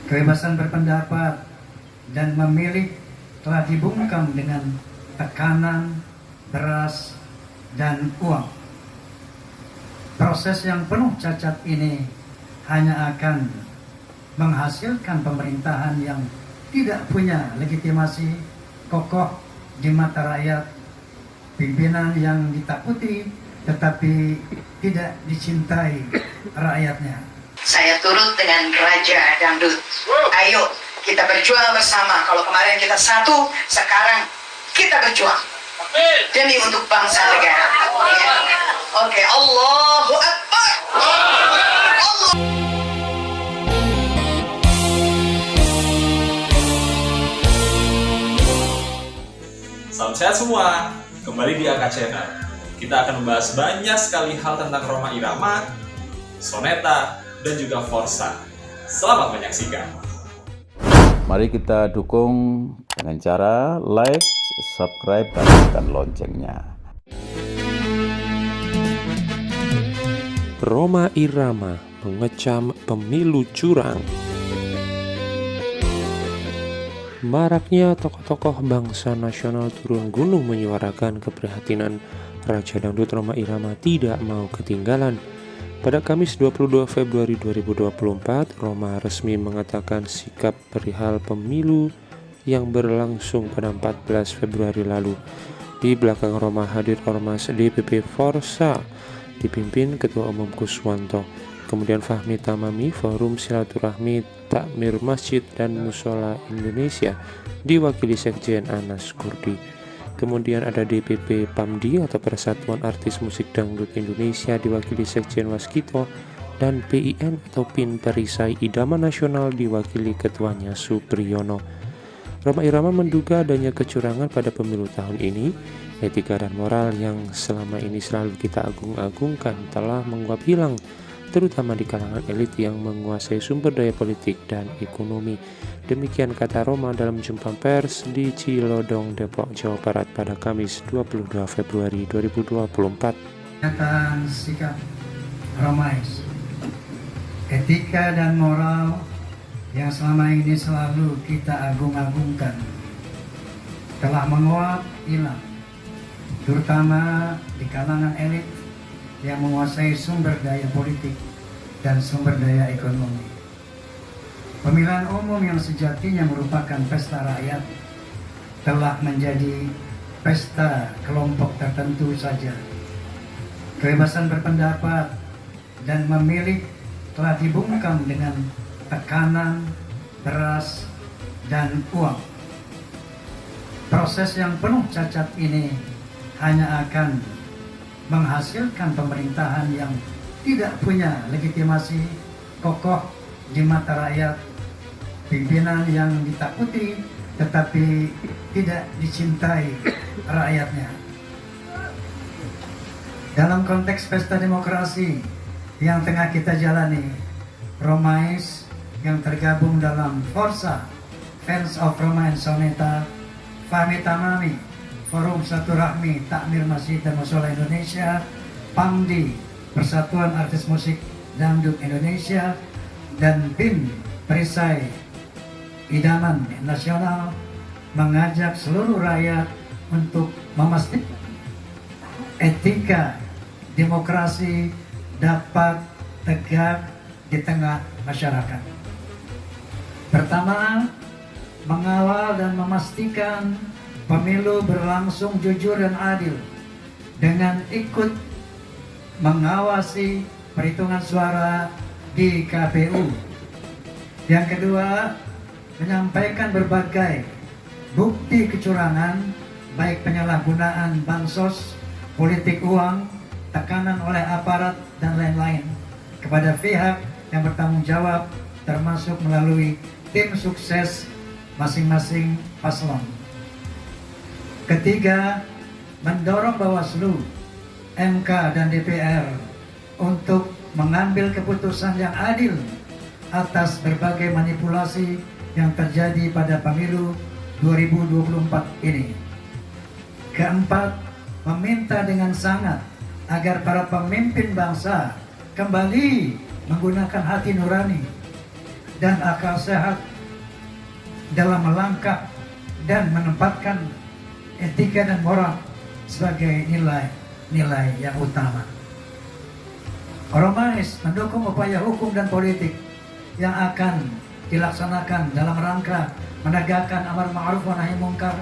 Kebebasan berpendapat dan memilih telah dibungkam dengan tekanan, beras, dan uang. Proses yang penuh cacat ini hanya akan menghasilkan pemerintahan yang tidak punya legitimasi kokoh di mata rakyat, pimpinan yang ditakuti tetapi tidak dicintai rakyatnya. Saya turut dengan Raja Dangdut. Ayo kita berjuang bersama. Kalau kemarin kita satu, sekarang kita berjuang demi untuk bangsa negara. Ya. Oke, Allahu Akbar. Allah. Salam sehat semua, kembali di AK Channel. Kita akan membahas banyak sekali hal tentang Rhoma Irama, Soneta, dan juga Forza. Selamat menyaksikan. Mari kita dukung dengan cara like, subscribe, dan tekan loncengnya. Rhoma Irama mengecam pemilu curang. Maraknya tokoh-tokoh bangsa nasional turun gunung menyuarakan keprihatinan. Raja Dangdut Rhoma Irama tidak mau ketinggalan. Pada Kamis 22 Februari 2024, Rhoma resmi mengatakan sikap perihal pemilu yang berlangsung pada 14 Februari lalu. Di belakang Rhoma hadir Ormas DPP Forza dipimpin Ketua Umum Kuswanto, kemudian Fahmi Tamami, Forum Silaturahmi Takmir Masjid dan Musola Indonesia diwakili Sekjen Anas Kurdi. Kemudian ada DPP PAMDI atau Persatuan Artis Musik Dangdut Indonesia diwakili Sekjen Waskito, dan PIN atau PIN Perisai Idaman Nasional diwakili Ketuanya Supriyono. Rhoma Irama menduga adanya kecurangan pada pemilu tahun ini. Etika dan moral yang selama ini selalu kita agung-agungkan telah menguap hilang, terutama di kalangan elit yang menguasai sumber daya politik dan ekonomi. Demikian kata Rhoma dalam jumpa pers di Cilodong, Depok, Jawa Barat pada Kamis 22 Februari 2024. Pernyataan sikap Rhomais, etika dan moral yang selama ini selalu kita agung-agungkan telah menguap hilang, terutama di kalangan elit yang menguasai sumber daya politik dan sumber daya ekonomi. Pemilihan umum yang sejatinya merupakan pesta rakyat telah menjadi pesta kelompok tertentu saja. Kebebasan berpendapat dan memilih telah dibungkam dengan tekanan, beras, dan uang. Proses yang penuh cacat ini hanya akan menghasilkan pemerintahan yang tidak punya legitimasi kokoh di mata rakyat, pimpinan yang ditakuti tetapi tidak dicintai rakyatnya. Dalam konteks pesta demokrasi yang tengah kita jalani, Rhomais yang tergabung dalam Forza, Fans of Rhoma and Soneta, Fahmi Tamami, Forum Silaturahmi Takmir Masjid dan Musola Indonesia, PAMDI, Persatuan Artis Musik Dangdut Indonesia, dan PIN Perisai Idaman Nasional mengajak seluruh rakyat untuk memastikan etika demokrasi dapat tegak di tengah masyarakat. Pertama, mengawal dan memastikan pemilu berlangsung jujur dan adil dengan ikut mengawasi perhitungan suara di KPU. Yang kedua, menyampaikan berbagai bukti kecurangan, baik penyalahgunaan bansos, politik uang, tekanan oleh aparat, dan lain-lain kepada pihak yang bertanggung jawab, termasuk melalui tim sukses masing-masing paslon. Ketiga, mendorong Bawaslu, MK, dan DPR untuk mengambil keputusan yang adil atas berbagai manipulasi yang terjadi pada pemilu 2024 ini. Keempat, meminta dengan sangat agar para pemimpin bangsa kembali menggunakan hati nurani dan akal sehat dalam melangkah dan menempatkan etika dan moral sebagai nilai-nilai yang utama. Oromais mendukung upaya hukum dan politik yang akan dilaksanakan dalam rangka menegakkan amar ma'ruf wa nahi munkar.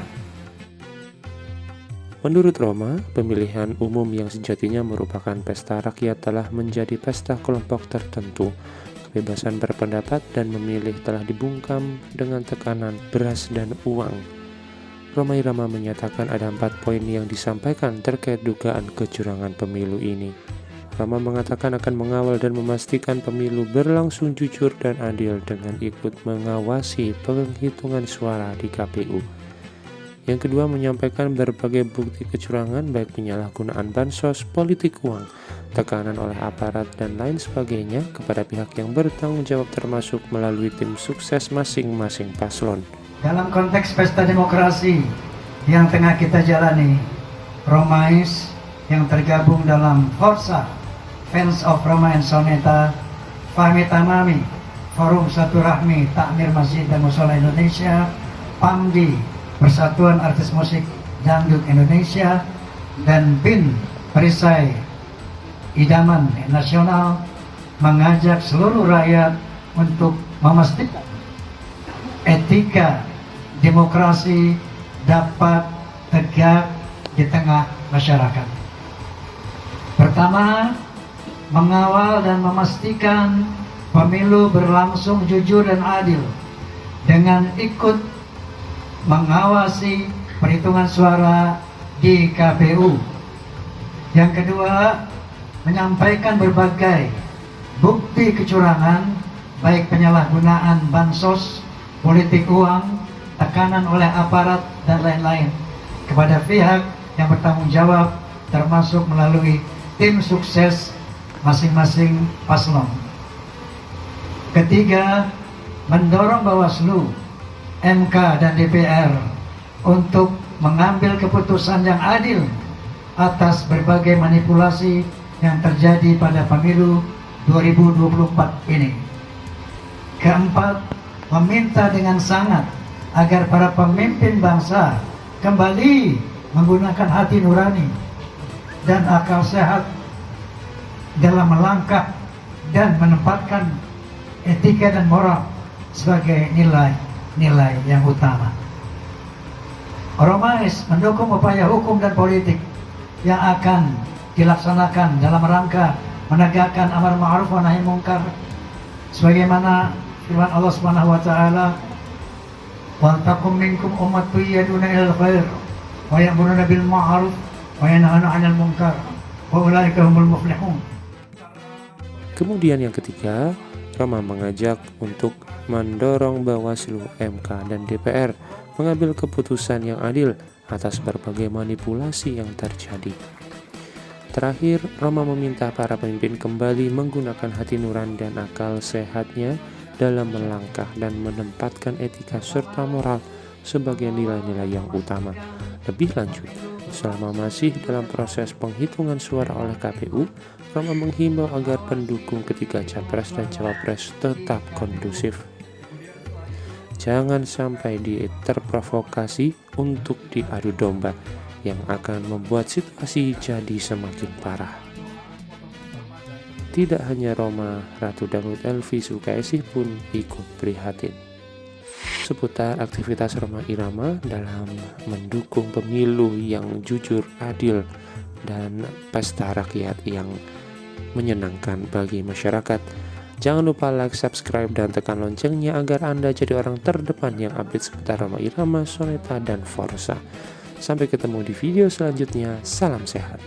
Menurut Roma, pemilihan umum yang sejatinya merupakan pesta rakyat telah menjadi pesta kelompok tertentu. Kebebasan berpendapat dan memilih telah dibungkam dengan tekanan beras dan uang. Roma Irama menyatakan ada 4 poin yang disampaikan terkait dugaan kecurangan pemilu ini. Roma mengatakan akan mengawal dan memastikan pemilu berlangsung jujur dan adil dengan ikut mengawasi penghitungan suara di KPU. Yang kedua, menyampaikan berbagai bukti kecurangan baik penyalahgunaan bansos, politik uang, tekanan oleh aparat, dan lain sebagainya kepada pihak yang bertanggung jawab termasuk melalui tim sukses masing-masing paslon. Dalam konteks pesta demokrasi yang tengah kita jalani, Romais yang tergabung dalam Forsa, Fans of Roma and Soneta, Fahmi Tamami, Forum Silaturahmi Takmir Masjid dan Mushola Indonesia, PAMDI, Persatuan Artis Musik Dangdut Indonesia, dan BIN Perisai Idaman Nasional mengajak seluruh rakyat untuk memastikan etika demokrasi dapat tegak di tengah masyarakat. Pertama, mengawal dan memastikan pemilu berlangsung jujur dan adil dengan ikut mengawasi perhitungan suara di KPU. Yang kedua, menyampaikan berbagai bukti kecurangan baik penyalahgunaan bansos, politik uang, tekanan oleh aparat, dan lain-lain kepada pihak yang bertanggung jawab termasuk melalui tim sukses masing-masing paslon. Ketiga, mendorong Bawaslu, MK dan DPR untuk mengambil keputusan yang adil atas berbagai manipulasi yang terjadi pada pemilu 2024 ini. Keempat, meminta dengan sangat agar para pemimpin bangsa kembali menggunakan hati nurani dan akal sehat dalam melangkah dan menempatkan etika dan moral sebagai nilai yang utama. Oromais mendukung upaya hukum dan politik yang akan dilaksanakan dalam rangka menegakkan amar ma'ruf wa nahi munkar sebagaimana firman Allah Subhanahu wa taala, "Wal takum minkum ummatun yad'una ilal khair wa ya'muruna bil ma'ruf wa yanhauna 'anil munkar wa ulaika humul muflihun." Kemudian yang ketiga, Roma mengajak untuk mendorong Bawaslu, MK, dan DPR mengambil keputusan yang adil atas berbagai manipulasi yang terjadi. Terakhir, Roma meminta para pemimpin kembali menggunakan hati nurani dan akal sehatnya dalam melangkah dan menempatkan etika serta moral sebagai nilai-nilai yang utama. Lebih lanjut, selama masih dalam proses penghitungan suara oleh KPU, Roma menghimbau agar pendukung ketiga capres dan cawapres tetap kondusif. Jangan sampai terprovokasi untuk diadu domba yang akan membuat situasi jadi semakin parah. Tidak hanya Roma, Ratu Dangdut Elvi Sukaesih pun ikut prihatin seputar aktivitas Roma Irama dalam mendukung pemilu yang jujur, adil, dan pesta rakyat yang menyenangkan bagi masyarakat. Jangan lupa like, subscribe, dan tekan loncengnya agar Anda jadi orang terdepan yang update seputar Roma Irama, Soneta, dan Forsa. Sampai ketemu di video selanjutnya. Salam sehat.